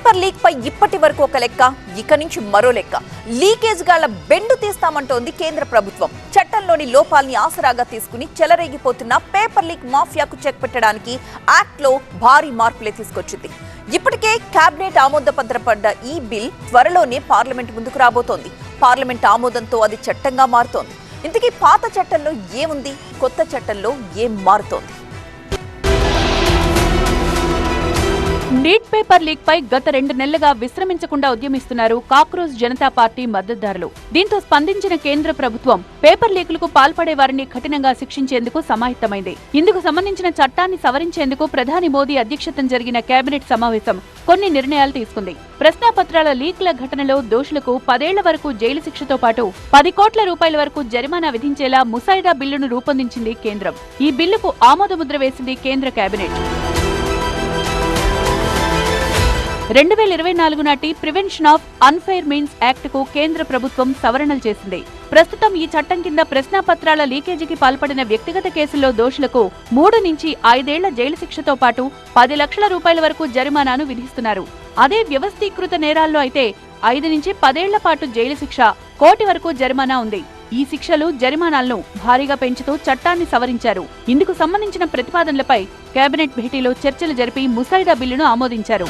Paper leak పై ఇప్పటి వరకు ఒక లెక్క, ఇక నుంచి మరో లెక్క. లీకేజ్ గాళ్ల బెండు తీస్తామంటోంది కేంద్ర ప్రభుత్వం. చట్టంలోని లోపాల్ని ఆసరాగా తీసుకుని చెలరేగిపోతున్న పేపర్ లీక్ మాఫియాకు చెక్ పెట్టడానికి యాక్ట్ లో భారీ మార్పులే తీసుకొచ్చింది. ఇప్పటికే కేబినెట్ ఆమోదపత్రపడ్డ ఈ బిల్ త్వరలోనే పార్లమెంట్ ముందుకు రాబోతోంది. పార్లమెంట్ ఆమోదంతో అది చట్టంగా మారుతోంది. ఇంతకీ పాత చట్టంలో ఏముంది, కొత్త చట్టంలో ఏం మారుతోంది? నీట్ పేపర్ లీక్ పై గత 2 నెలలుగా విశ్రమించకుండా ఉద్యమిస్తున్నారు కాక్రోచ్ జనతా పార్టీ మద్దతుదారులు. దీంతో స్పందించిన కేంద్ర ప్రభుత్వం పేపర్ లీకులకు పాల్పడే వారిని కఠినంగా శిక్షించేందుకు సమాయత్తమైంది. ఇందుకు సంబంధించిన చట్టాన్ని సవరించేందుకు ప్రధాని మోదీ అధ్యక్షతన జరిగిన కేబినెట్ సమావేశం కొన్ని నిర్ణయాలు తీసుకుంది. ప్రశ్నాపత్రాల లీక్ల ఘటనలో దోషులకు 10 ఏళ్ల వరకు జైలు శిక్షతో పాటు 10 కోట్ల రూపాయల వరకు జరిమానా విధించేలా ముసాయిదా బిల్లును రూపొందించింది కేంద్రం. ఈ బిల్లుకు ఆమోదముద్ర వేసింది కేంద్ర కేబినెట్. 2024 నాటి prevention of unfair means act కు కేంద్ర ప్రభుత్వం సవరణలు చేసింది. ప్రస్తుతం ఈ చట్టం కింద ప్రశ్నాపత్రాల లీకేజీకి పాల్పడిన వ్యక్తిగత కేసుల్లో దోషులకు 3 నుంచి 5 ఏళ్ల జైలు శిక్షతో పాటు 10 లక్షల రూపాయల వరకు జరిమానాను విధిస్తున్నారు. అదే వ్యవస్థీకృత నేరాల్లో అయితే 5 నుంచి 10 ఏళ్ల పాటు జైలు శిక్ష, కోటి వరకు జరిమానా ఉంది. ఈ శిక్షలు, జరిమానాలను భారీగా పెంచుతూ చట్టాన్ని సవరించారు. ఇందుకు సంబంధించిన ప్రతిపాదనలపై కేబినెట్ భేటీలో చర్చలు జరిపి ముసాయిదా బిల్లును ఆమోదించారు.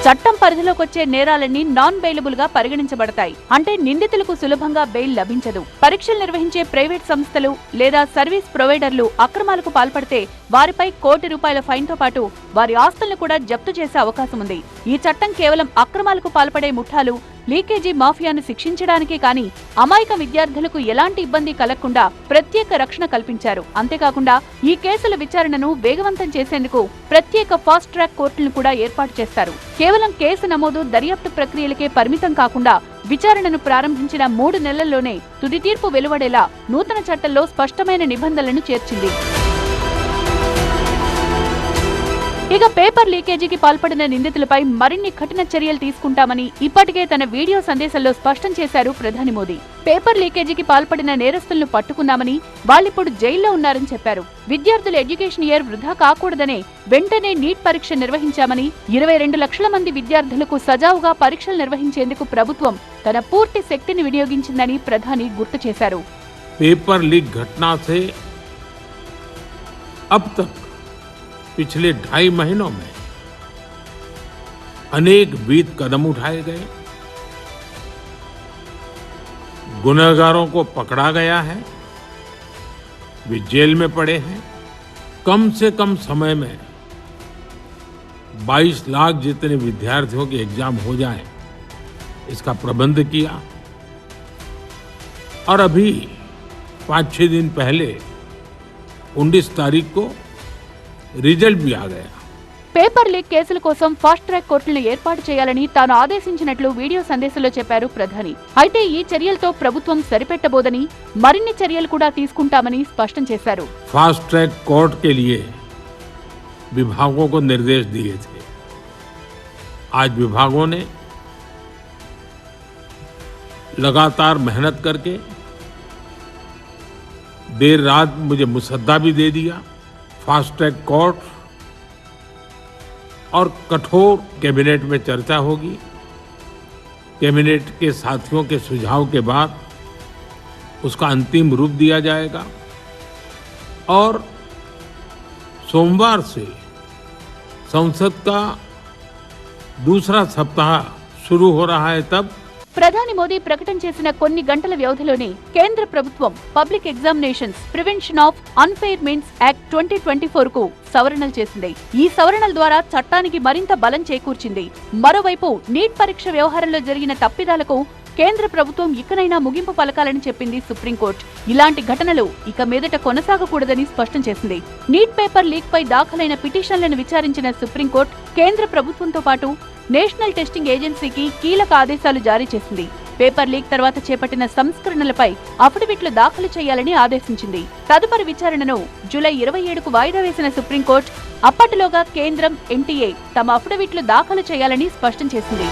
చట్టం పరిధిలోకొచ్చే నేరాలన్నీ నాన్ బెయిలబుల్ గా పరిగణించబడతాయి. అంటే నిందితులకు సులభంగా బెయిల్ లభించదు. పరీక్షలు నిర్వహించే ప్రైవేట్ సంస్థలు లేదా సర్వీస్ ప్రొవైడర్లు అక్రమాలకు పాల్పడితే వారిపై కోటి రూపాయల ఫైన్ తో పాటు వారి ఆస్తులను కూడా జప్తు చేసే అవకాశం ఉంది. ఈ చట్టం కేవలం అక్రమాలకు పాల్పడే ముఠాలు, లీకేజీ మాఫియాను శిక్షించడానికే కానీ అమాయక విద్యార్థులకు ఎలాంటి ఇబ్బంది కలగకుండా ప్రత్యేక రక్షణ కల్పించారు. అంతేకాకుండా ఈ కేసుల విచారణను వేగవంతం చేసేందుకు ప్రత్యేక ఫాస్ట్ ట్రాక్ కోర్టులను కూడా ఏర్పాటు చేస్తారు. కేవలం కేసు నమోదు, దర్యాప్తు ప్రక్రియలకే పరిమితం కాకుండా విచారణను ప్రారంభించిన 3 నెలల్లోనే తుది తీర్పు వెలువడేలా నూతన చట్టంలో స్పష్టమైన నిబంధనలను చేర్చింది. ఇక పేపర్ లీకేజీకి పాల్పడిన నిందితులపై మరిన్ని కఠిన చర్యలు తీసుకుంటామని ఇప్పటికే తన వీడియో సందేశంలో స్పష్టం చేశారు ప్రధాని మోదీ. పేపర్ లీకేజీకి పాల్పడిన నేరస్తులను పట్టుకున్నామని, వాళ్ళిప్పుడు జైల్లో ఉన్నారని చెప్పారు. విద్యార్థుల ఎడ్యుకేషన్ ఇయర్ వృధా కాకూడదనే వెంటనే నీట్ పరీక్ష నిర్వహించామని, 22 లక్షల మంది విద్యార్థులకు సజావుగా పరీక్షలు నిర్వహించేందుకు ప్రభుత్వం తన పూర్తి శక్తిని వినియోగించిందని ప్రధాని గుర్తు చేశారు. పేపర్ లీక్ घटना से अब तक पिछले 2.5 महीनों में अनेक विध कदम उठाए गए, गुनहगारों को पकड़ा गया है, वे जेल में पड़े हैं। कम से कम समय में 22 लाख जितने विद्यार्थियों के एग्जाम हो जाए, इसका प्रबंध किया। और अभी 5-6 दिन पहले 19 तारीख को రిజల్ట్ भी आ गया. పేపర్ లీక్ కేసుల కోసం ఫాస్ట్ ట్రాక్ కోర్టులను ఏర్పాటు చేయాలని తాను ఆదేశించినట్లు వీడియో సందేశంలో చెప్పారు ప్రధాని. అయితే ఈ చర్యలతో ప్రభుత్వం సరిపెట్టబోదని, మరిన్ని చర్యలు కూడా తీసుకుంటామని స్పష్టం చేశారు. फास्ट ट्रैक कोर्ट के लिए विभागों को निर्देश दिए थे. आज विभागों ने लगातार मेहनत करके देर रात मुझे मुसद्दा भी दे दिया. फास्ट ट्रैक कोर्ट और कठोर कैबिनेट में चर्चा होगी. कैबिनेट के साथियों के सुझाव के बाद उसका अंतिम रूप दिया जाएगा और सोमवार से संसद का दूसरा सप्ताह शुरू हो रहा है. तब ప్రధాని మోదీ ప్రకటన చేసిన కొన్ని గంటల వ్యవధిలోనే కేంద్ర ప్రభుత్వం public examinations prevention of unfair means act 2024 కు సవరణలు చేసింది. ఈ సవరణల ద్వారా చట్టానికి మరింత బలం చేకూర్చింది. మరోవైపు నీట్ పరీక్ష వ్యవహారంలో జరిగిన తప్పిదాలకు కేంద్ర ప్రభుత్వం ఇకనైనా ముగింపు పలకాలని చెప్పింది సుప్రీంకోర్టు. ఇలాంటి ఘటనలు ఇక మీదట కొనసాగకూడదని స్పష్టం చేసింది. నీట్ పేపర్ లీక్ పై దాఖలైన పిటిషన్లను విచారించిన సుప్రీంకోర్టు కేంద్ర ప్రభుత్వంతో పాటు నేషనల్ టెస్టింగ్ ఏజెన్సీకి కీలక ఆదేశాలు జారీ చేసింది. పేపర్ లీక్ తర్వాత చేపట్టిన సంస్కరణలపై అఫిడవిట్లు దాఖలు చేయాలని ఆదేశించింది. తదుపరి విచారణను జూలై 27కు వాయిదా వేసిన సుప్రీంకోర్టు అప్పటిలోగా కేంద్రం, ఎన్టీఏ తమ అఫిడవిట్లు దాఖలు చేయాలని స్పష్టం చేసింది.